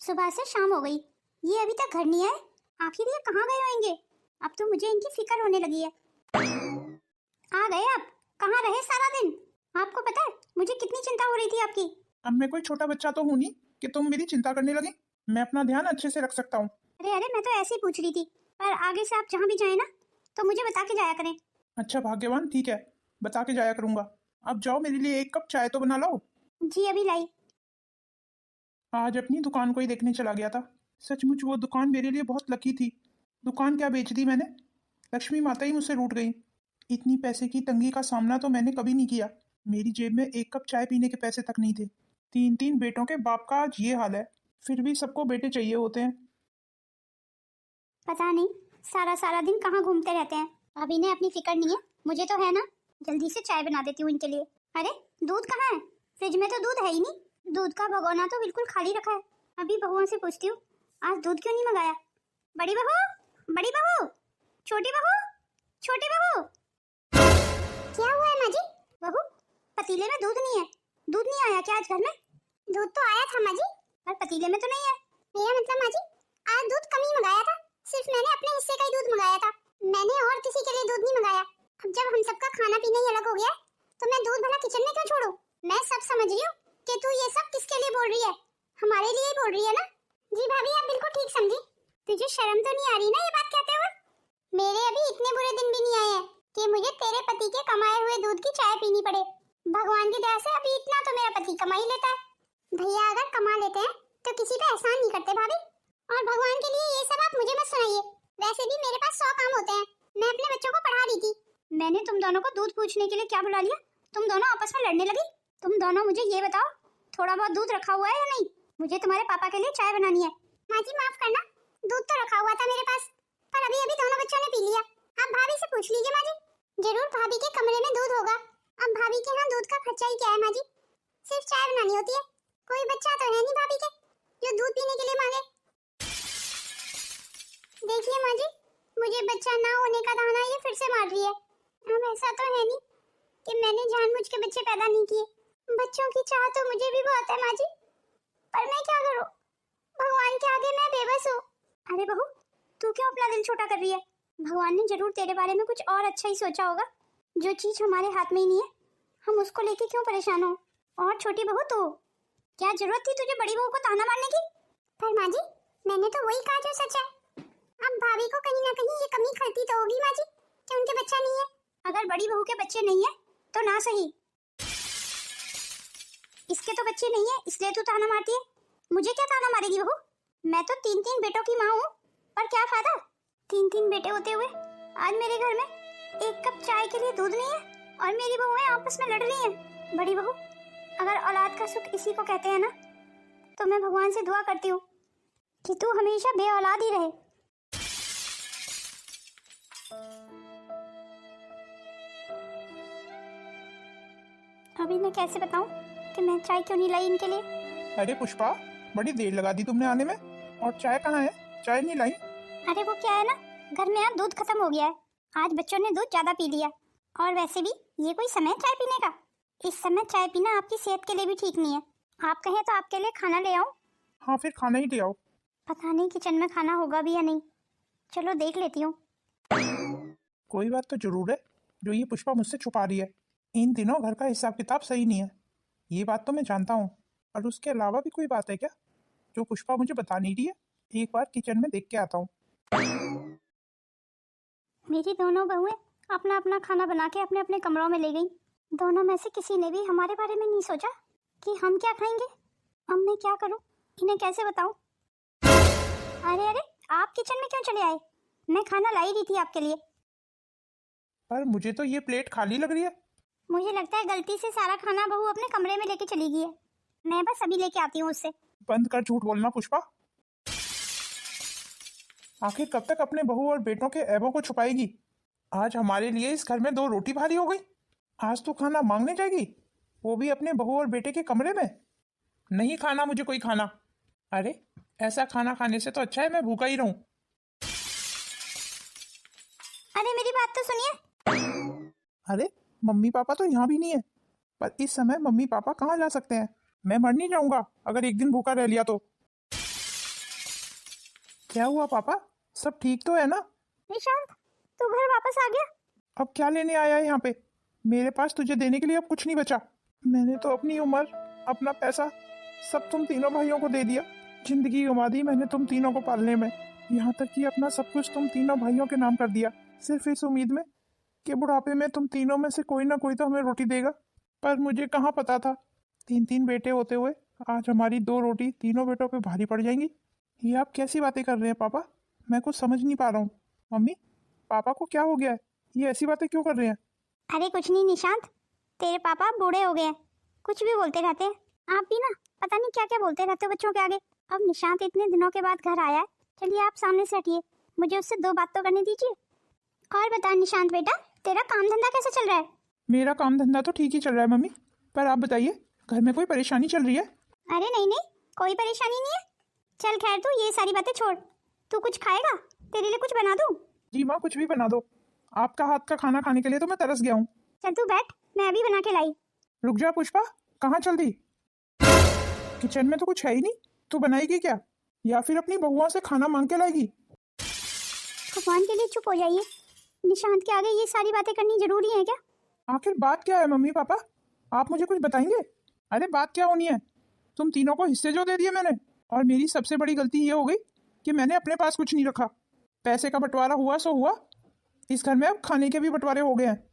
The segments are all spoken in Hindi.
सुबह से शाम हो गई, ये अभी तक घर नहीं आए। आखिर ये कहाँ गए होंगे? अब तो मुझे इनकी फिक्र होने लगी है। आ गए आप? कहाँ रहे सारा दिन? आपको पता है मुझे कितनी चिंता हो रही थी आपकी। अब मैं कोई छोटा बच्चा तो हूँ नहीं कि तुम मेरी चिंता करने लगी। मैं अपना ध्यान अच्छे से रख सकता हूँ। अरे अरे, मैं तो ऐसे ही पूछ रही थी, पर आगे से आप जहाँ भी जाए ना तो मुझे बता के जाया करें। अच्छा भाग्यवान, ठीक है, बता के जाया करूंगा। अब जाओ, मेरे लिए एक कप चाय तो बना लो। जी अभी लाई। आज अपनी दुकान को ही देखने चला गया था। सचमुच वो दुकान मेरे लिए बहुत लकी थी। दुकान क्या बेच दी मैंने, लक्ष्मी माता ही मुझसे रूठ गई। इतनी पैसे की तंगी का सामना तो मैंने कभी नहीं किया। मेरी जेब में एक कप चाय पीने के पैसे तक नहीं थे। 3 3 बेटों के बाप का आज ये हाल है, फिर भी सबको बेटे चाहिए होते हैं। पता नहीं सारा सारा दिन कहाँ घूमते रहते हैं। अभी ने अपनी फिक्र नहीं है, मुझे तो है ना। जल्दी से चाय बना देती हूँ इनके लिए। अरे दूध कहाँ है? फ्रिज में तो दूध है ही नहीं। दूध का भगोना तो बिल्कुल खाली रखा है। अभी बहुओं से पूछती हूँ आज दूध क्यों नहीं मंगाया। बड़ी बहू, बड़ी बहू, छोटी बहू, छोटी बहू। क्या हुआ है माँ जी? बहू, पतीले में दूध नहीं है। दूध नहीं आया क्या आज घर में? दूध तो आया था माँ जी, पर पतीले में तो नहीं है। मेरा मतलब माँ जी, आज दूध कम ही मंगाया था। सिर्फ मैंने अपने हिस्से का ही दूध मंगाया था। मैंने और किसी के लिए दूध नहीं मंगाया। अब जब हम सबका खाना पीना ही अलग हो गया तो मैं दूध भला किचन में क्यों छोड़ूं? मैं सब समझ रही हूँ कि तू ये सब किसके लिए बोल रही है। हमारे लिए ही बोल रही है ना? जी भाभी, आप बिल्कुल ठीक समझी। तुझे शर्म तो नहीं आ रही ना ये बात कहते हुए? मेरे अभी इतने बुरे दिन भी नहीं आए हैं कि मुझे तेरे पति के कमाए हुए दूध की चाय पीनी पड़े। भगवान की दया से अभी इतना तो मेरा पति कमा ही लेता है। भैया अगर कमा लेते हैं तो किसी पे एहसान नहीं करते भाभी। और भगवान के लिए ये सब आप मुझे मत सुनाइए। वैसे भी मेरे पास 100 काम होते हैं। मैं अपने बच्चों को पढ़ा रही थी। मैंने तुम दोनों को दूध पूछने के लिए क्या बुला लिया? तुम दोनों आपस में लड़ने लगी। तुम दोनों मुझे ये बताओ, थोड़ा बहुत दूध रखा हुआ है या नहीं? मुझे तुम्हारे पापा के लिए चाय बनानी है। माँ जी माफ करना, दूध तो रखा हुआ था मेरे पास, पर अभी अभी दोनों बच्चों ने पी लिया। आप भाभी से पूछ लीजिए माँ जी। जरूर भाभी के कमरे में दूध होगा। अब भाभी के यहाँ दूध का खर्चा ही क्या है माँ जी? सिर्फ चाय बनानी होती है। कोई बच्चा तो है नहीं भाभी के जो दूध पीने के लिए मांगे। देखिए माँ जी, मुझे बच्चा ना होने का ताना ये फिर से मार रही है। अब ऐसा तो है नहीं कि मैंने जानबूझ के बच्चे पैदा नहीं किए। बच्चों की चाह तो मुझे भी बहुत है माँ जी, पर मैं क्या करूँ? भगवान के आगे मैं बेबस हूँ। अरे बहू, तू क्यों अपना दिल छोटा कर रही है? भगवान ने जरूर तेरे बारे में कुछ और अच्छा ही सोचा होगा। जो चीज हमारे हाथ में ही नहीं है, हम उसको लेके क्यों परेशान हो? और छोटी बहू, तो क्या जरूरत थी तुझे बड़ी बहू को ताना मारने की? पर माँ जी, मैंने तो वही कहा जो सच है। अब भाभी को कहीं ना कहीं ये कमी खलती तो होगी माँ जी कि उनके बच्चा नहीं है। अगर बड़ी बहू के बच्चे नहीं है तो ना सही, इसके तो बच्चे नहीं है इसलिए तू ताना मारती है। मुझे क्या ताना मारेगी बहू? मैं तो 3 3 बेटों की माँ हूँ, पर क्या फायदा? 3 3 बेटे होते हुए आज मेरे घर में एक कप चाय के लिए दूध नहीं है और मेरी बहुएं आपस में लड़ रही हैं। बड़ी बहू, अगर औलाद का सुख इसी को कहते हैं ना, तो मैं भगवान से दुआ करती हूँ कि तू हमेशा बे औलाद ही रहे। अभी मैं कैसे बताऊं कि मैं चाय क्यों नहीं लाई इनके लिए? अरे पुष्पा, बड़ी देर लगा दी तुमने आने में, और चाय कहाँ है? चाय नहीं लाई? अरे वो क्या है ना, घर में अब दूध खत्म हो गया है। आज बच्चों ने दूध ज्यादा पी लिया, और वैसे भी ये कोई समय है चाय पीने का? इस समय चाय पीना आपकी सेहत के लिए भी ठीक नहीं है। आप कहें तो आपके लिए खाना ले आऊं? हाँ फिर खाना ही ले आओ। पता नहीं किचन में खाना होगा भी या नहीं, चलो देख लेती हूँ। कोई बात तो जरूर है जो ये पुष्पा मुझसे छुपा रही है। इन दिनों घर का हिसाब किताब सही नहीं है, ये बात तो मैं जानता हूँ। और उसके अलावा भी कोई बात है क्या जो पुष्पा मुझे बता नहीं रही है? एक बार किचन में देख के आता हूँ। मेरी दोनों बहुएं अपना अपना खाना बना के अपने अपने कमरों में ले गई। दोनों में से किसी ने भी हमारे बारे में नहीं सोचा कि हम क्या खाएंगे। अब मैं क्या करूं, इन्हें कैसे बताऊं? अरे अरे, आप किचन में क्यों चले आए? मैं खाना लाई रही थी आपके लिए। पर मुझे तो ये प्लेट खाली लग रही है। मुझे लगता है गलती से सारा खाना बहू अपने कमरे में लेके चली गई है। मैं बस अभी लेके आती हूँ उससे। बंद कर झूठ बोलना पुष्पा। आखिर कब तक अपने बहू और बेटों के ऐबों को छुपाएगी? आज हमारे लिए इस घर में 2 रोटी भारी हो गई। आज तो खाना मांगने जाएगी, वो भी अपने बहू और बेटे के कमरे में। नहीं खाना मुझे कोई खाना। अरे ऐसा खाना खाने से तो अच्छा है मैं भूखा ही रहूं। अरे मेरी बात तो सुनिए। अरे मम्मी पापा तो यहाँ भी नहीं है, पर इस समय मम्मी पापा कहाँ जा सकते हैं? मैं मर नहीं जाऊंगा अगर एक दिन भूखा रह लिया तो। क्या हुआ पापा? सब ठीक तो है ना? निशांत, तू घर वापस आ गया? अब क्या लेने आया है यहाँ पे? मेरे पास तुझे देने के लिए अब कुछ नहीं बचा। मैंने तो अपनी उम्र, अपना पैसा सब तुम तीनों भाइयों को दे दिया। जिंदगी गंवा दी मैंने तुम तीनों को पालने में। यहाँ तक कि अपना सब कुछ तुम तीनों भाइयों के नाम कर दिया, सिर्फ इस उम्मीद में कि बुढ़ापे में तुम तीनों में से कोई ना कोई तो हमें रोटी देगा। पर मुझे कहाँ पता था, तीन तीन बेटे होते हुए आज हमारी दो रोटी तीनों बेटों पे भारी पड़ जाएंगी। ये आप कैसी बातें कर रहे हैं पापा? मैं कुछ समझ नहीं पा रहा हूँ। मम्मी, पापा को क्या हो गया है? ये ऐसी बातें क्यों कर रहे हैं? अरे कुछ नहीं निशांत, तेरे पापा बूढ़े हो गए हैं, कुछ भी बोलते रहते हैं। आप भी ना पता नहीं क्या क्या बोलते रहते हो बच्चों के आगे। अब निशांत इतने दिनों के बाद घर आया है, चलिए आप सामने से हटिए, मुझे उससे दो बात तो करने दीजिए। और बता निशांत बेटा, तेरा काम धंधा कैसे चल रहा है? मेरा काम धंधा तो ठीक ही चल रहा है मम्मी, पर आप बताइए, घर में कोई परेशानी चल रही है? अरे नहीं नहीं, कोई परेशानी नहीं है। चल खैर, तू ये सारी बातें छोड़, तू कुछ खाएगा? तेरे लिए कुछ बना दूं? जी माँ, कुछ भी बना दो। आपका हाथ का खाना खाने के लिए तो मैं तरस गया हूँ। चल तू बैठ, मैं अभी बना के लाई। रुक जा पुष्पा, कहाँ चल दी? किचन में तो कुछ है ही नहीं, तू बनाएगी क्या? या फिर अपनी बहुओं से खाना मांग के लाएगी? भगवान के लिए चुप हो जाइए। निशांत के आगे ये सारी बातें करनी जरूरी है क्या? आखिर बात क्या है मम्मी पापा? आप मुझे कुछ बताएंगे? अरे बात क्या होनी है? तुम तीनों को हिस्से जो दे दिए मैंने, और मेरी सबसे बड़ी गलती ये हो गई कि मैंने अपने पास कुछ नहीं रखा। पैसे का बंटवारा हुआ सो हुआ, इस घर में अब खाने के भी बंटवारे हो गए हैं।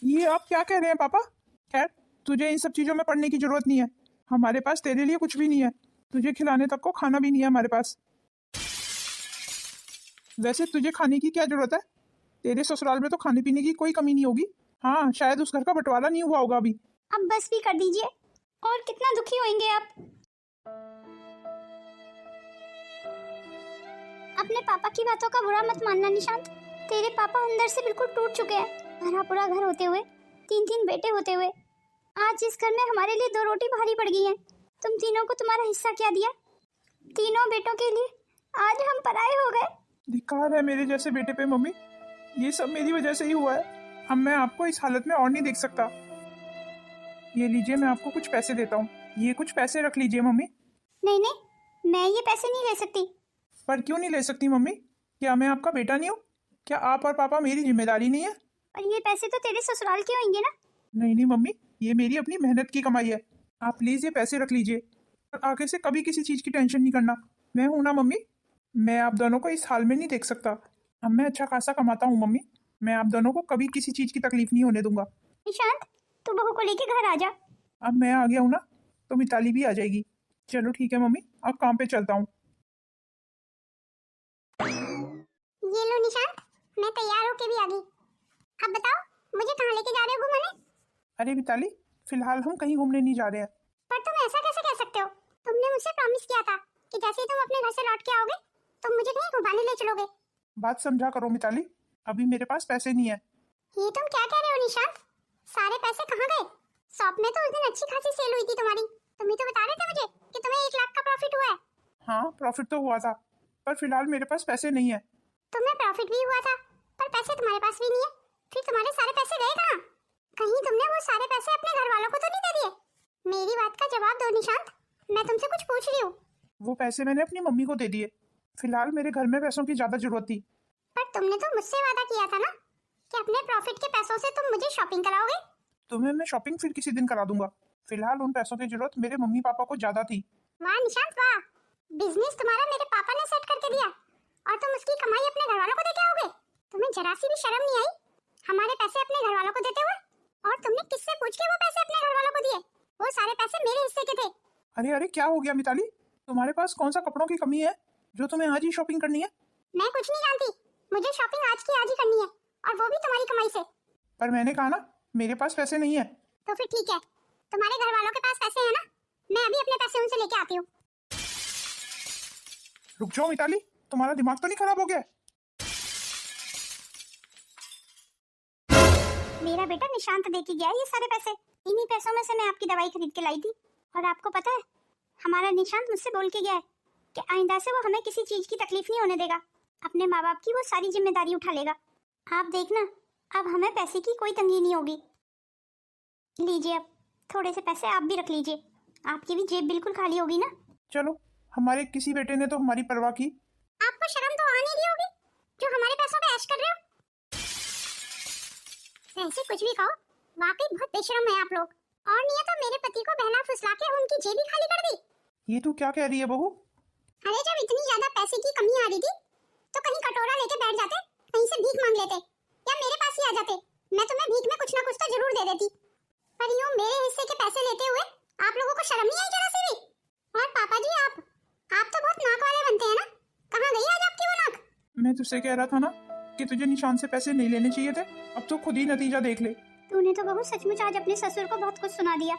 ये आप क्या कह रहे हैं पापा? खैर, तुझे इन सब चीजों में पड़ने की जरूरत नहीं है। हमारे पास तेरे लिए कुछ भी नहीं है, तुझे खिलाने तक को खाना भी नहीं है हमारे पास। वैसे तुझे खाने की क्या जरूरत है? तेरे ससुराल में तो खाने पीने की कोई कमी नहीं होगी। हाँ, शायद उस घर का बंटवारा नहीं हुआ होगा अभी। अब बस भी कर दीजिए, और कितना दुखी होंगे आप। अपने पापा की बातों का बुरा मत मानना निशांत, तेरे पापा अंदर से बिल्कुल टूट चुके हैं। भरा पूरा घर होते हुए, तीन तीन बेटे होते हुए, आज इस घर में हमारे लिए दो रोटी भारी पड़ गई है। तुम तीनों को तुम्हारा हिस्सा क्या दिया? तीनों बेटों के लिए आज हम पराये हो गए। धिक्कार है मेरे जैसे बेटे पे मम्मी, ये सब मेरी वजह से ही हुआ है। अब मैं आपको इस हालत में और नहीं देख सकता। ये लीजिए, मैं आपको कुछ पैसे देता हूँ, ये कुछ पैसे रख लीजिए मम्मी। नहीं नहीं, मैं ये पैसे नहीं ले सकती। पर क्यों नहीं ले सकती मम्मी? क्या मैं आपका बेटा नहीं हूँ? क्या आप और पापा मेरी जिम्मेदारी नहीं है? और ये पैसे तो तेरे ससुराल के होंगे ना। नहीं नहीं मम्मी, ये मेरी अपनी मेहनत की कमाई है। आप प्लीज ये पैसे रख लीजिए, और आगे से कभी किसी चीज की टेंशन नहीं करना। मैं हूं ना मम्मी, मैं आप दोनों को इस हाल में नहीं देख सकता। अब मैं अच्छा खासा कमाता हूँ मम्मी, मैं आप दोनों को कभी किसी चीज की तकलीफ नहीं होने दूंगा। निशांत, तू बहू को लेके घर आ जा। अब मैं आ गया हूँ ना, तो मिताली भी आ जाएगी। चलो ठीक है मम्मी, अब काम पे चलता हूँ। ये लो निशांत, मैं तैयार होके भी आ गई। अब बताओ, मुझे कहाँ लेके जा रहे हो घुमाने? अरे मिताली, फिलहाल हम कहीं घूमने नहीं जा रहे हैं। पर तुम ऐसा कैसे कह सकते हो? तुमने मुझसे प्रॉमिस किया था कि जैसे ही तुम अपने घर से लौट के आओगे तुम मुझे कहीं घुमाने ले चलोगे। बात समझा करो मिताली, अभी मेरे पास पैसे नहीं है। ये तुम क्या कह रहे हो निशांत? सारे पैसे कहाँ गए? शॉप में तो उस दिन अच्छी खासी सेल हुई थी तुम्हारी, तुम ही तो बता रहे थे मुझे कि तुम्हें 1 लाख का प्रॉफिट हुआ है। हाँ, प्रॉफिट तो हुआ था, पर फिलहाल मेरे पास पैसे नहीं है। तुम्हें प्रॉफिट भी हुआ था, पर पैसे तुम्हारे पास भी नहीं है। फिर तुम्हारे सारे पैसे गए कहाँ? कहीं तुमने वो सारे पैसे अपने घर वालों को तो नहीं दे दिए? मेरी बात का जवाब दो निशांत, मैं तुमसे कुछ पूछ रही हूँ। वो पैसे मैंने अपनी मम्मी को दे दिए। फिलहाल मेरे घर में पैसों की ज्यादा जरूरत थी। पर तुमने तो मुझसे वादा किया था ना कि अपने प्रॉफिट के पैसों से तुम मुझे शॉपिंग कराओगे। तुम्हें मैं शॉपिंग फिर किसी दिन करा दूंगा। फिलहाल उन पैसों की जरूरत मेरे मम्मी पापा को ज्यादा थी। वाह निशांत वाह, बिजनेस तुम्हारा मेरे पापा ने सेट करके दिया और तुम उसकी कमाई अपने घर वालों को देके आओगे? तुम्हें जरा सी भी शर्म नहीं आई हमारे पैसे अपने घर वालों को देते हुए? और तुमने किससे पूछ के वो पैसे अपने घर वालों को दिए? वो सारे पैसे मेरे हिस्से के थे। अरे अरे, क्या हो गया मिताली? तुम्हारे पास कौन सा कपड़ों की कमी है जो तुम्हें आज ही शॉपिंग करनी है? मैं कुछ नहीं जानती, मुझे शॉपिंग आज की आज ही करनी है, और वो भी तुम्हारी कमाई से। पर मैंने कहा ना, मेरे पास पैसे नहीं है। तो फिर ठीक है, तुम्हारे घर वालों के पास पैसे हैं ना, मैं अभी अपने पैसे उनसे लेके आती हूँ। रुक जाओ मिताली, तुम्हारा दिमाग तो नहीं खराब हो गया? मेरा बेटा निशांत दे के गया ये सारे पैसे। इन्हीं पैसों में से मैं आपकी दवाई खरीद के लाई थी। और आपको पता है, हमारा निशांत मुझसे बोल के गया है कि आइंदा से वो हमें किसी चीज की तकलीफ नहीं होने देगा, अपने माँ बाप की वो सारी जिम्मेदारी उठा लेगा। आप देखना, अब हमें पैसे की कोई तंगी नहीं होगी। लीजिए, अब थोड़े से पैसे आप भी रख लीजिए, आपकी भी जेब बिल्कुल खाली होगी ना। चलो, हमारे किसी बेटे ने तो हमारी परवाह की। आपको शर्म तो आ नहीं रही होगी जो हमारे पैसों पे ऐश कर रहे हो। वैसे कुछ भी कहो, वाकई बहुत बेशर्म है आप लोग। और नहीं तो मेरे पति को बहला फुसला के उनकी जेब ही खाली कर दी। ये तू क्या कह रही है बहू? अरे जब इतनी ज्यादा पैसे की कमी आ रही थी तो कहीं कटोरा लेके बैठ जाते, कहीं से भीख मांग लेते या मेरे पास ही आ जाते। मैं तुम्हें भीख में कुछ ना कुछ तो जरूर दे देती। पर यूं मेरे हिस्से के पैसे लेते हुए आप लोगों को शर्म नहीं आई जरा सी भी? और पापा जी आप तो बहुत नाक वाले बनते हैं ना। कहाँ गई आज आपकी वो नाक? मैं तुझसे कह रहा था ना कि तुझे निशान से पैसे नहीं लेने चाहिए थे। अब तो खुद ही नतीजा देख ले। तूने तो बहू सचमुच आज अपने ससुर को बहुत कुछ सुना दिया,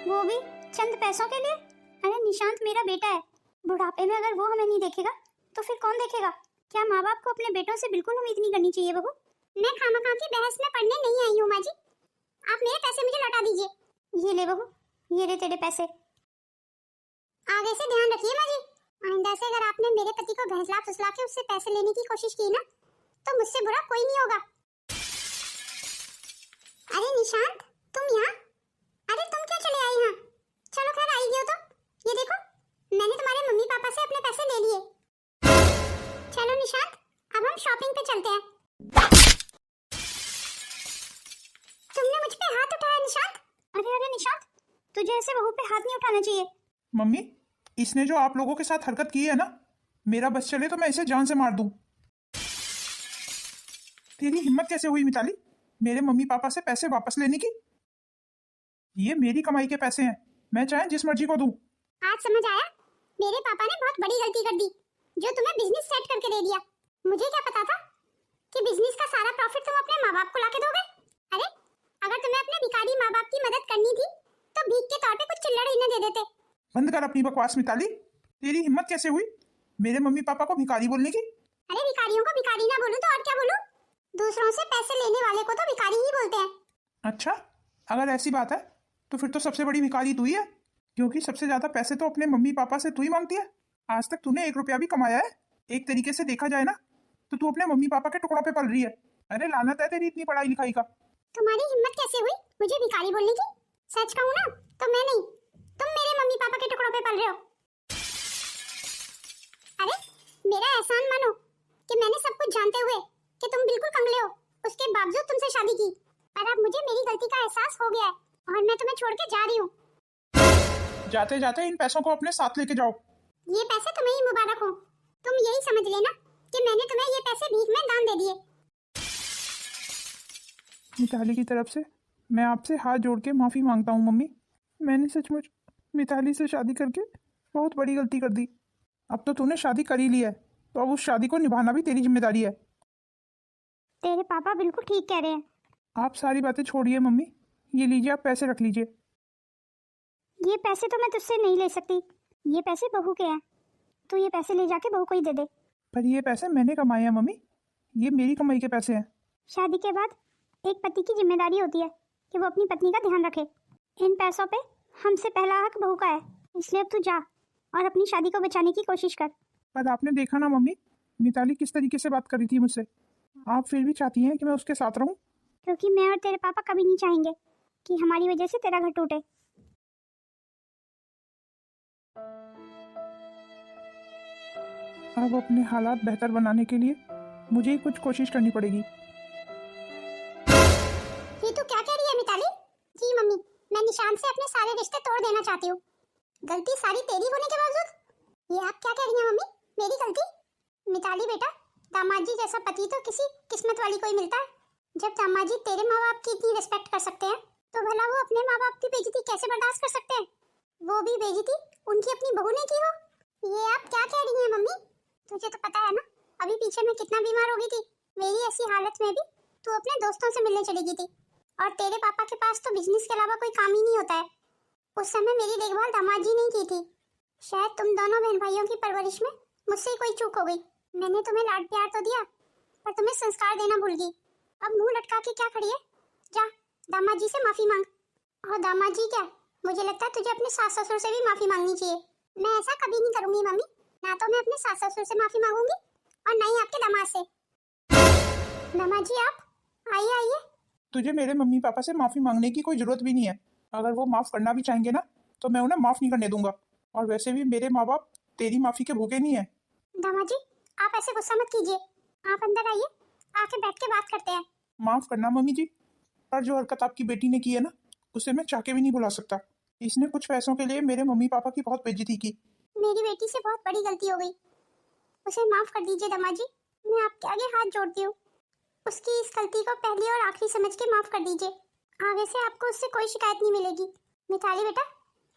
वो भी चंद पैसों के लिए। अरे निशांत मेरा बेटा है, बुढ़ापे में अगर वो हमें नहीं देखेगा तो फिर कौन देखेगा? क्या माँ बाप को अपने बेटों से बिल्कुल उम्मीद नहीं करनी चाहिए बहू? मैं खामखा की बहस में पढ़ने नहीं आई हूँ माँ जी। आप मेरे पैसे मुझे लौटा दीजिए। ये ले बहू, ये ले तेरे पैसे। आगे से ध्यान रखिए माँ जी, आइंदा से अगर आपने मेरे पति को भैंसला फुसला के उससे पैसे लेने की कोशिश की ना तो मुझसे बुरा कोई नहीं होगा। अरे निशांत तुम यहाँ? अरे तुम क्यों चले आए यहाँ? चलो खैर आई गए हो तो ये देखो मैंने तुम्हारे मम्मी पापा से अपने पैसे ले लिए। चलो निशांत अब हम शॉपिंग पे चलते हैं। तुमने मुझ पे हाथ उठाया निशांत। अरे निशांत तुझे ऐसे बहू पे हाथ नहीं उठाना चाहिए। मम्मी, इसने जो आप लोगों के साथ हरकत की है ना, मेरा बस चले तो मैं इसे जान से मार दूं। तेरी हिम्मत कैसे हुई मिताली मेरे मम्मी पापा से पैसे वापस लेने की? ये मेरी कमाई के पैसे हैं, मैं चाहे जिस मर्जी को दूं। आज समझ आया, मेरे पापा ने बहुत बड़ी गलती कर दी जो तुम्हें बिजनेस सेट करके दे दिया। मुझे क्या पता था कि बिजनेस का सारा प्रॉफिट तुम अपने माँ बाप को लाके दोगे। अरे अगर तुम्हें अपने भिखारी माँ बाप की मदद करनी थी तो भीख के तौर पे कुछ चिल्लड़ इन्हें दे देते। बंद कर अपनी बकवास मिताली। तेरी हिम्मत कैसे हुई मेरे मम्मी पापा को भिखारी बोलने की? अरे भिखारियों को भिखारी ना बोलूं तो और क्या बोलूं? दूसरों से पैसे लेने वाले को तो भिखारी ही बोलते हैं। अच्छा, अगर ऐसी बात है तो फिर तो सबसे बड़ी भिखारी तू ही है, क्योंकि सबसे ज्यादा पैसे तो अपने मम्मी पापा से तू ही मांगती है। आज तक तूने 1 रुपया भी कमाया है? एक तरीके से देखा जाए ना तो तू अपने मम्मी पापा के टुकड़ों पे पल रही है। अरे लानत है तेरी इतनी पढ़ाई लिखाई का। तुम्हारी हिम्मत कैसे हुई मुझे भिखारी बोलने की? सच कहूँ ना तो मैं नहीं, तुम मेरे मम्मी पापा के टुकड़ों पे पल रहे हो। अरे मेरा एहसान मानो कि मैंने सब कुछ जानते हुए कि तुम बिल्कुल कंगले हो उसके बावजूद तुमसे शादी की। पर अब मुझे मेरी गलती का एहसास हो गया है और मैं तुम्हें छोड़ के जा रही हूँ। जाते जाते इन पैसों को अपने साथ लेके जाओ। ये पैसे तुम्हें ही मुबारक हो। तुम यही समझ लेना कि मैंने तुम्हें ये पैसे भीख में दान दे दिए। मिताली की तरफ से मैं आपसे हाथ जोड़ के माफी मांगता हूँ मम्मी। मैंने सचमुच मिताली से शादी करके बहुत बड़ी गलती कर दी। अब तो तूने शादी कर ही ली है तो अब उस शादी को निभाना भी तेरी जिम्मेदारी है। तेरे पापा बिल्कुल ठीक कह रहे हैं। आप सारी बातें छोड़िए मम्मी, ये लीजिए आप पैसे रख लीजिए। ये पैसे तो मैं तुझसे नहीं ले सकती, ये पैसे बहू के हैं। तू ये पैसे ले जाके बहू को ही दे दे। पर ये पैसे मैंने कमाए हैं मम्मी, ये मेरी कमाई के पैसे हैं। शादी के बाद एक पति की जिम्मेदारी होती है कि वो अपनी पत्नी का ध्यान रखे। इन पैसों पे हमसे पहला हक बहू का है, इसलिए अब तू जा और अपनी शादी को बचाने की कोशिश कर। पर आपने देखा ना मम्मी, मिताली किस तरीके से बात कर रही थी मुझसे। आप फिर भी चाहती हैं कि मैं उसके साथ रहूं? क्योंकि मैं और तेरे पापा कभी नहीं चाहेंगे कि हमारी वजह से तेरा घर टूटे। अब अपने हालात बेहतर बनाने के लिए मुझे ही कुछ कोशिश करनी पड़ेगी। ये तू क्या कह रही है मिताली? जी मम्मी, मैं निशांत से अपने सारे रिश्ते तोड़ देना चाहती हूँ। गलती सारी तेरी होने के बावजूद ये आप क्या कह रही हैं मम्मी? मेरी गलती? मिताली बेटा, दामाद जी जैसा पति तो किसी किस्मत वाली को ही मिलता है। जब दामाद जी तेरे माँ बाप की इतनी रिस्पेक्ट कर सकते हैं तो भला वो अपने माँ बाप की बेइज्जती कैसे बर्दाश्त कर सकते हैं? वो भी बेइज्जती उनकी अपनी बहू ने की हो। ये आप क्या कह रही हैं मम्मी? तुझे तो पता है ना अभी पीछे मैं कितना बीमार हो गई थी। मेरी ऐसी हालत में भी तू अपने दोस्तों से मिलने चली गई थी और तेरे पापा के पास तो बिजनेस के अलावा कोई काम ही नहीं होता है। उस समय मेरी देखभाल दामाद जी ने की थी। शायद तुम दोनों बहन भाइयों की परवरिश में मुझसे ही कोई चूक हो गई। मैंने तुम्हें लाड प्यार तो दिया पर तुम्हें संस्कार देना भूल गई। अब मुंह लटका के क्या खड़ी है? जा दामाद जी से माफी मांग। और दामाद जी क्या, मुझे लगता है तुझे अपने सास ससुर से भी माफी मांगनी चाहिए। मैं ऐसा कभी नहीं करूंगी मम्मी, ना तो मैं अपने सास ससुर से माफी मांगूंगी और ना ही आपके दामाद से। दामाद जी आप आइए आइए। तुझे मेरे मम्मी पापा से माफी मांगने की कोई जरूरत भी नहीं है। अगर वो माफ करना भी चाहेंगे ना तो मैं उन्हें माफ नहीं करने दूंगा। और वैसे भी मेरे माँ बाप तेरी माफी के भूखे नहीं है। दामाजी, आप ऐसे गुस्सा मत कीजिए। आप अंदर आइए, आके बैठ के बात करते हैं। माफ करना मम्मी जी, पर जो हरकत आपकी बेटी ने की है ना, उसे मैं चाह के भी नहीं भुला सकता। इसने कुछ पैसों के लिए मेरे मम्मी पापा की बहुत बेइज्जती की। मेरी बेटी से बहुत बड़ी गलती हो गई, उसे माफ कर दीजिए दामाजी। मैं आपके आगे हाथ जोड़ती हूँ। उसकी इस गलती को पहली और आखिरी समझ के माफ कर दीजिए। आगे से आपको उससे कोई शिकायत नहीं मिलेगी। मिताली बेटा,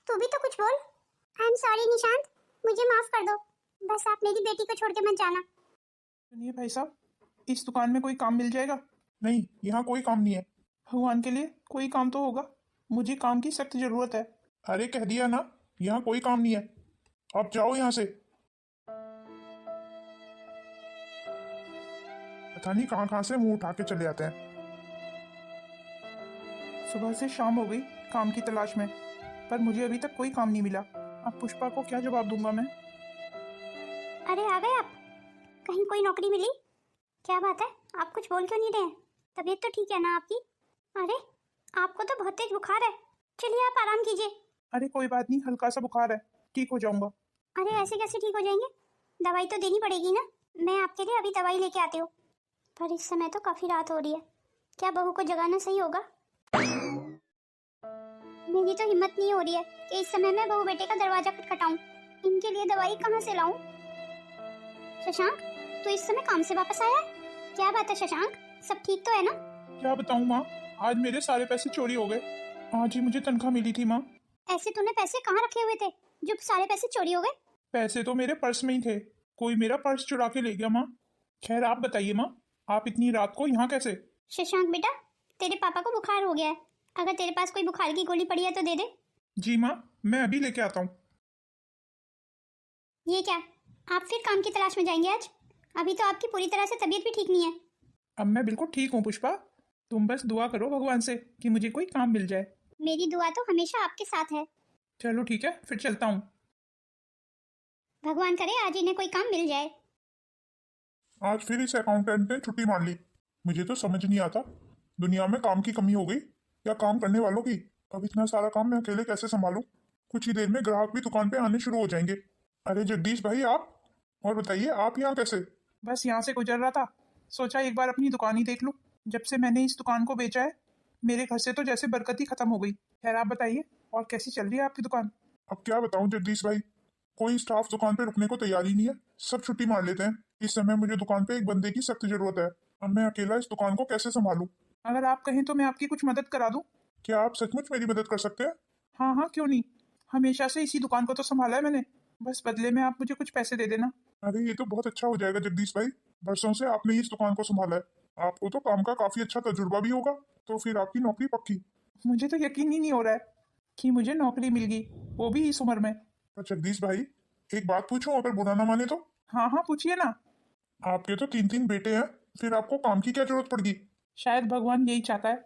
तू भी तो कुछ बोल। आई एम सॉरी निशांत, मुझे माफ कर दो। बस आप मेरी बेटी को छोड़ के मत जाना। सुनिए भाई साहब, इस दुकान में कोई काम मिल जाएगा? नहीं, यहाँ कोई काम नहीं है। भगवान के लिए कोई काम तो होगा, मुझे काम की सख्त जरूरत है। अरे कह दिया ना, यहाँ कोई काम नहीं है, आप जाओ यहाँ से। पता नहीं कहाँ से मुंह उठा के चले आते हैं। सुबह से शाम हो गई काम की तलाश में, पर मुझे अभी तक कोई काम नहीं मिला। अब पुष्पा को क्या जवाब दूंगा मैं? अरे आ गए आप? कहीं कोई नौकरी मिली? क्या बात है, आप कुछ बोल क्यों नहीं रहे? तबीयत तो ठीक है ना आपकी? अरे आपको तो बहुत तेज बुखार है, चलिए आप आराम कीजिए। अरे कोई बात नहीं, हल्का सा बुखार है, ठीक हो जाऊंगा। अरे ऐसे कैसे ठीक हो जाएंगे? दवाई तो देनी पड़ेगी ना। मैं आपके लिए अभी दवाई लेके आती हूँ। पर इस समय तो काफी रात हो रही है, क्या बहू को जगाना सही होगा? मेरी तो हिम्मत नहीं हो रही है कि इस समय मैं बहू बेटे का दरवाजा खटखटाऊं। इनके लिए दवाई कहाँ से लाऊं? शशांक, तू इस समय काम से वापस आया है? क्या बात है शशांक, सब ठीक तो है ना? क्या बताऊं माँ, आज मेरे सारे पैसे चोरी हो गए। आज ही मुझे तनख्वाह मिली थी माँ। ऐसे तूने पैसे कहाँ रखे हुए थे जो सारे पैसे चोरी हो गए? पैसे तो मेरे पर्स में ही थे, कोई मेरा पर्स चुरा के ले गया माँ। खैर आप बताइए माँ, आप इतनी रात को यहाँ कैसे? शशांक बेटा, तेरे पापा को बुखार हो गया है, अगर तेरे पास कोई बुखार की गोली पड़ी है तो दे दे। जी माँ, मैं अभी लेके आता हूँ। ये क्या, आप फिर काम की तलाश में जाएंगे आज? अभी तो आपकी पूरी तरह से तबीयत भी ठीक नहीं है। अब मैं बिल्कुल ठीक हूँ पुष्पा, तुम बस दुआ करो भगवान से कि मुझे कोई काम मिल जाए। मेरी दुआ तो हमेशा आपके साथ है। चलो ठीक है, फिर चलता हूँ। भगवान करे आज इन्हें कोई काम मिल जाए। आज फिर इस अकाउंटेंट ने छुट्टी मार ली। मुझे तो समझ नहीं आता, दुनिया में काम की कमी हो गई या काम करने वालों की। अब इतना सारा काम मैं अकेले कैसे संभालूं? कुछ ही देर में ग्राहक भी दुकान पे आने शुरू हो जाएंगे। अरे जगदीश भाई आप, और बताइए आप यहाँ कैसे? बस यहाँ से गुजर रहा था, सोचा एक बार अपनी दुकान ही देख लूं। जब से मैंने इस दुकान को बेचा है, मेरे घर से तो जैसे बरकत ही खत्म हो गई। खैर आप बताइए, और कैसी चल रही है आपकी दुकान? अब क्या बताऊं जगदीश भाई, कोई स्टाफ दुकान पे रुकने को तैयार ही नहीं है, सब छुट्टी मार लेते हैं। इस समय मुझे दुकान पे एक बंदे की सख्त जरूरत है। अब मैं अकेला इस दुकान को कैसे संभालूं? अगर आप कहें तो मैं आपकी कुछ मदद करा दूं। क्या आप सचमुच मेरी मदद कर सकते हैं? हाँ हाँ क्यों नहीं, हमेशा से इसी दुकान को तो संभाला है मैंने, बस बदले में आप मुझे कुछ पैसे दे देना। अरे ये तो बहुत अच्छा हो जाएगा जगदीश भाई, बरसों से आपने इस दुकान को संभाला है, आपको तो काम का काफी अच्छा तजुर्बा भी होगा, तो फिर आपकी नौकरी पक्की। मुझे तो यकीन ही नहीं हो रहा है कि मुझे नौकरी मिल गई, वो भी इस उम्र में। तो जगदीश भाई एक बात पूछूं, अगर बुरा ना माने तो? हाँ हाँ पूछिए ना। आपके तो 3 बेटे हैं, फिर आपको काम की क्या जरूरत पड़ गई? शायद भगवान यही चाहता है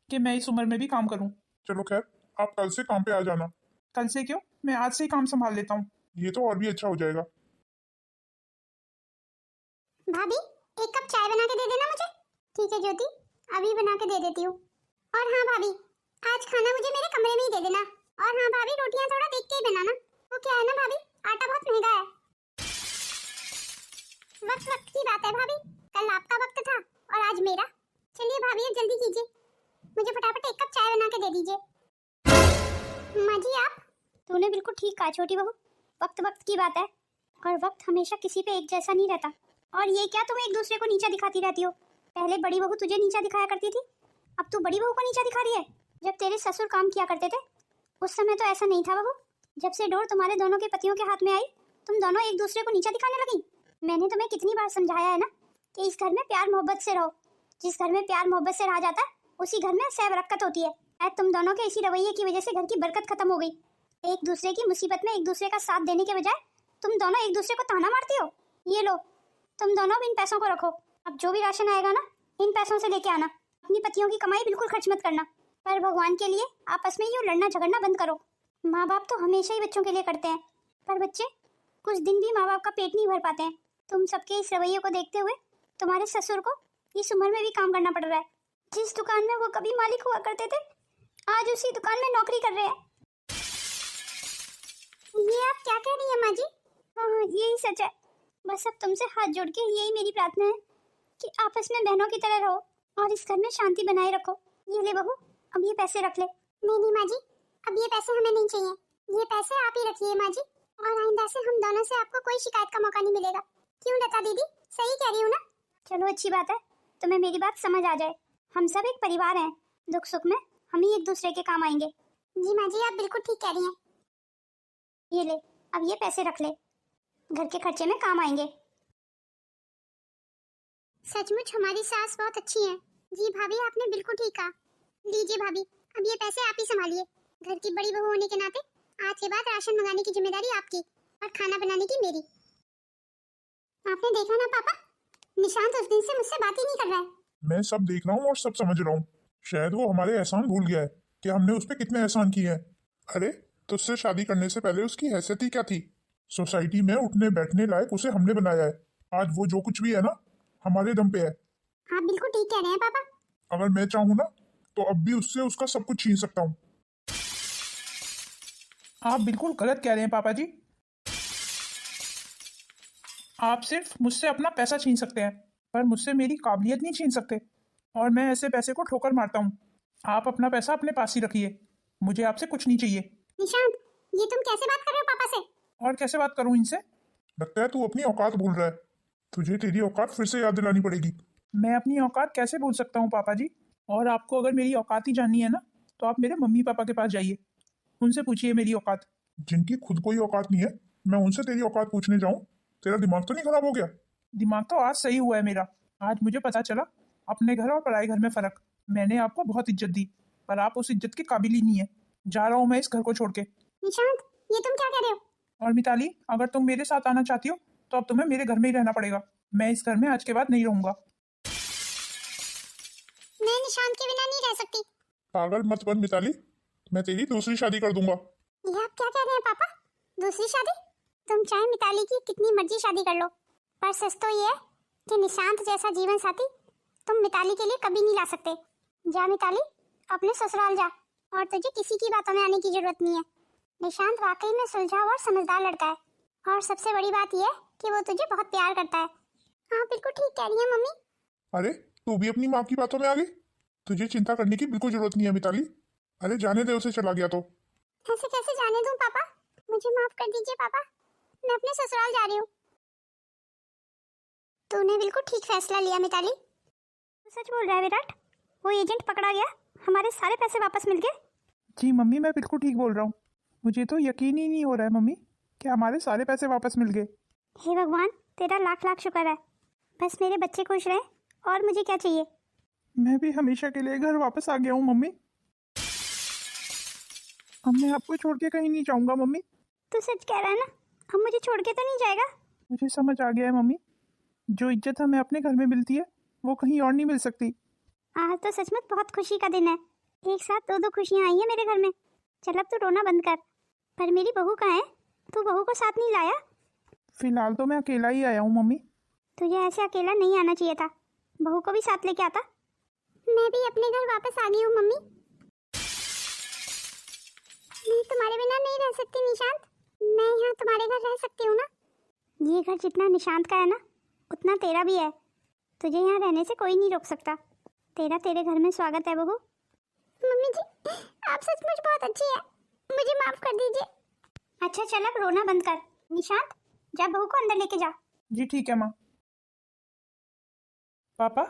कि मैं इस उम्र में भी काम करूं। चलो खैर, आप कल से काम पे आ जाना। कल से क्यों, मैं आज से ही काम संभाल लेता हूँ, ये तो और भी अच्छा हो जाएगा। भाभी, एक कप चाय बना के दे देना मुझे। ठीक है ज्योति, अभी बना के दे देती हूँ। और हाँ भाभी, आज खाना मुझे मेरे कमरे में ही दे देना। और हाँ भाभी, रोटियां थोड़ा देख के ही बनाना, वो क्या है ना भाभी, आटा बहुत महंगा है। वक्त वक्त की बात है भाभी, कल आपका वक्त था और आज मेरा। चलिए भाभी अब जल्दी कीजिए, मुझे फटाफट एक कप चाय बना के दे दीजिए। माँ जी आप, तूने बिल्कुल ठीक कहा छोटी बहू, वक्त वक्त की बात है, और वक्त हमेशा किसी पे एक जैसा नहीं रहता। और ये क्या तुम एक दूसरे को नीचा दिखाती रहती हो? पहले बड़ी बहू तुझे नीचा दिखाया करती थी, अब तू बड़ी बहू को नीचा दिखा रही है। जब तेरे ससुर काम किया करते थे उस समय तो ऐसा नहीं था बहू। जब से डोर तुम्हारे दोनों के पतियों के हाथ में आई, तुम दोनों एक दूसरे को नीचा दिखाने लगी। मैंने तुम्हें कितनी बार समझाया है ना कि इस घर में प्यार मोहब्बत से रहो। जिस घर में प्यार मोहब्बत से रहा जाता है उसी घर में सह बरकत होती है। तुम दोनों के इसी रवैये की वजह से घर की बरकत खत्म हो गई। एक दूसरे की मुसीबत में एक दूसरे का साथ देने के बजाय तुम दोनों एक दूसरे को ताना मारती हो। ये लो, तुम दोनों इन पैसों को रखो, अब जो भी राशन आएगा ना इन पैसों से लेके आना। अपनी पतियों की कमाई बिल्कुल खर्च मत करना, पर भगवान के लिए आपस में यूँ लड़ना झगड़ना बंद करो। माँ बाप तो हमेशा ही बच्चों के लिए करते हैं, पर बच्चे कुछ दिन भी माँ बाप का पेट नहीं भर पाते हैं। तुम सबके इस रवैये को देखते हुए तुम्हारे ससुर को इस उम्र में भी काम करना पड़ रहा है। जिस दुकान में वो कभी मालिक हुआ करते थे आज उसी दुकान में नौकरी कर रहे हैं। ये आप क्या कह रही हैं माँ जी? हाँ यही सच है। बस अब तुमसे हाथ जोड़ के यही मेरी प्रार्थना है कि आपस में बहनों की तरह रहो और इस घर में शांति बनाए रखो। ये ले बहू, अब ये पैसे रख ले। नहीं माँ जी, अब ये पैसे हमें नहीं चाहिए। ये पैसे आप ही रखिए माँ जी, और आइंदा से हम दोनों से आपको कोई शिकायत का मौका नहीं मिलेगा। क्यों लता दीदी, सही कह रही हूँ ना? चलो अच्छी बात है, तुम्हें मेरी बात समझ आ जाए। हम सब एक परिवार हैं, दुख सुख में हम ही एक दूसरे के काम आएंगे। जी माँ जी, आप बिल्कुल ठीक कह रही हैं। ये ले, अब ये पैसे रख ले, घर के खर्चे में काम आएंगे। सचमुच हमारी सास बहुत अच्छी है। जी भाभी, आपने बिल्कुल ठीक कहा। लीजिए भाभी, अब ये पैसे आप ही संभालिए। घर की बड़ी बहू होने के नाते आज के बाद राशन मंगाने की जिम्मेदारी आपकी और खाना बनाने की मेरी। आपने देखा ना पापा, निशांत उस दिन से मुझसे बात ही नहीं कर रहा है। मैं सब देख रहा हूँ और सब समझ रहा हूँ। शायद वो हमारे एहसान भूल गया है कि हमने उस पर कितने एहसान किए हैं। अरे, तुझसे शादी करने से पहले उसकी हैसियत ही क्या थी? सोसाइटी में उठने बैठने लायक उसे हमने बनाया है। आज वो जो कुछ भी है ना, हमारे दम पे है। आप बिल्कुल ठीक कह रहे हैं पापा। अगर मैं चाहूँ ना तो अब भी उससे उसका सब कुछ छीन सकता हूँ। आप बिल्कुल गलत कह रहे हैं पापा जी। आप सिर्फ मुझसे अपना पैसा छीन सकते हैं, पर मुझसे मेरी काबिलियत नहीं छीन सकते। और मैं ऐसे पैसे को ठोकर मारता हूँ। आप अपना पैसा अपने पास ही रखिए, मुझे आपसे कुछ नहीं चाहिए। निशांत, ये तुम कैसे बात कर रहे हो पापा से? और कैसे बात करूँ इनसे? लगता है तू अपनी औकात भूल रहा है। तुझे तेरी औकात फिर से याद दिलानी पड़ेगी। मैं अपनी औकात कैसे भूल सकता हूँ पापा जी? और आपको अगर मेरी औकात ही जाननी है ना, तो आप मेरे मम्मी पापा के पास जाइए, उनसे पूछिए मेरी औकात। जिनकी खुद कोई औकात नहीं है, मैं उनसे तेरी औकात पूछने जाऊँ? तेरा दिमाग तो नहीं खराब हो गया? दिमाग तो आज सही हुआ है मेरा। आज मुझे पता चला अपने घर और पराए घर में फर्क। मैंने आपको बहुत इज्जत दी, पर आप उस इज्जत के काबिल ही नहीं है। जा रहा हूँ मैं इस घर को छोड़ के। निशांत, ये तुम क्या कह रहे हो? और मिताली, अगर तुम मेरे साथ आना चाहती हो तो अब तुम्हें मेरे घर में ही रहना पड़ेगा। मैं इस घर में आज के बाद नहीं रहूंगा। मैं निशांत के बिना नहीं रह सकती। पागल मत बन मिताली, मैं तेरी दूसरी शादी कर दूंगा। ये आप क्या कह रहे हैं पापा? दूसरी शादी? तुम चाहे मिताली की कितनी मर्जी शादी कर लो, पर सच तो ये है कि निशांत जैसा जीवन साथी तुम मिताली के लिए कभी नहीं ला सकते। जा मिताली, अपने ससुराल जा, और तुझे किसी की बातों में आने की जरूरत नहीं है। निशांत वाकई में सुलझा और समझदार लड़का है, और सबसे बड़ी बात यह है कि वो तुझे बहुत प्यार करता है। आप बिल्कुल ठीक कह रही हैं मम्मी। अरे, तू भी अपनी माँ की बातों में आ गई। तुझे चिंता करने की बिल्कुल जरूरत नहीं है मिताली। अरे जाने दे, उसे चला गया तो। ऐसे कैसे जाने दूं पापा? मुझे माफ कर दीजिए पापा, मैं अपने ससुराल जा रही हूँ। तूने बिल्कुल ठीक फैसला लिया मिताली। सच बोल रहा है विराट, वो एजेंट पकड़ा गया, हमारे सारे पैसे वापस मिल गए। जी मम्मी, मैं बिल्कुल ठीक बोल रहा हूँ। मुझे तो यकीन ही नहीं हो रहा है मम्मी कि हमारे सारे पैसे वापस मिल गए। हे भगवान, तेरा लाख लाख शुक्र है। बस मेरे बच्चे खुश रहे, और मुझे क्या चाहिए? मैं भी हमेशा के लिए घर वापस आ गया हूँ मम्मी। अब मैं आपको छोड़ के कहीं नहीं जाऊंगा मम्मी। तू सच कह रहा है ना? अब मुझे छोड़ के तो नहीं जाएगा? मुझे समझ आ गया है मम्मी, जो इज्जत हमें अपने घर में मिलती है वो कहीं और नहीं मिल सकती। आज तो सचमुच बहुत खुशी का दिन है। एक साथ दो दो खुशियाँ आई हैं मेरे घर में। चल अब तू रोना बंद कर। पर मेरी बहू कहाँ है? तू बहू को साथ नहीं लाया? फिलहाल तो मैं अकेला ही आया हूँ मम्मी। तुझे ऐसे अकेला नहीं आना चाहिए था, बहू को भी साथ लेके आता। मैं भी अपने घर वापस आ गई हूँ मम्मी। मैं तुम्हारे बिना नहीं रह सकती निशांत। मैं यहाँ तुम्हारे घर रह सकती हूँ ना? ये घर जितना निशांत का है ना, उतना तेरा भी है। तुझे यहाँ रहने से कोई नहीं रोक सकता। तेरे घर में स्वागत है बहू। मम्मी जी, आप सचमुच बहुत अच्छी है, मुझे माफ कर दीजिए। अच्छा चल अब रोना बंद कर। निशांत, जा बहू को अंदर लेके जा। जी ठीक है माँ। पापा,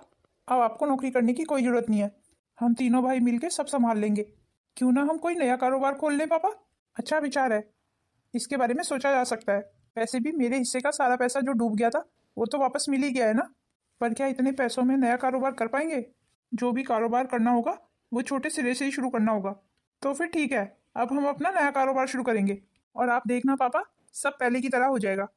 अब आपको नौकरी करने की कोई जरूरत नहीं है। हम तीनों भाई मिलके सब संभाल लेंगे। क्यों ना हम कोई नया कारोबार खोल लें पापा? अच्छा विचार है, इसके बारे में सोचा जा सकता है। वैसे भी मेरे हिस्से का सारा पैसा जो डूब गया था वो तो वापस मिल ही गया है ना। पर क्या इतने पैसों में नया कारोबार कर पाएंगे? जो भी कारोबार करना होगा वो छोटे सिरे से ही शुरू करना होगा। तो फिर ठीक है, अब हम अपना नया कारोबार शुरू करेंगे, और आप देखना पापा, सब पहले की तरह हो जाएगा।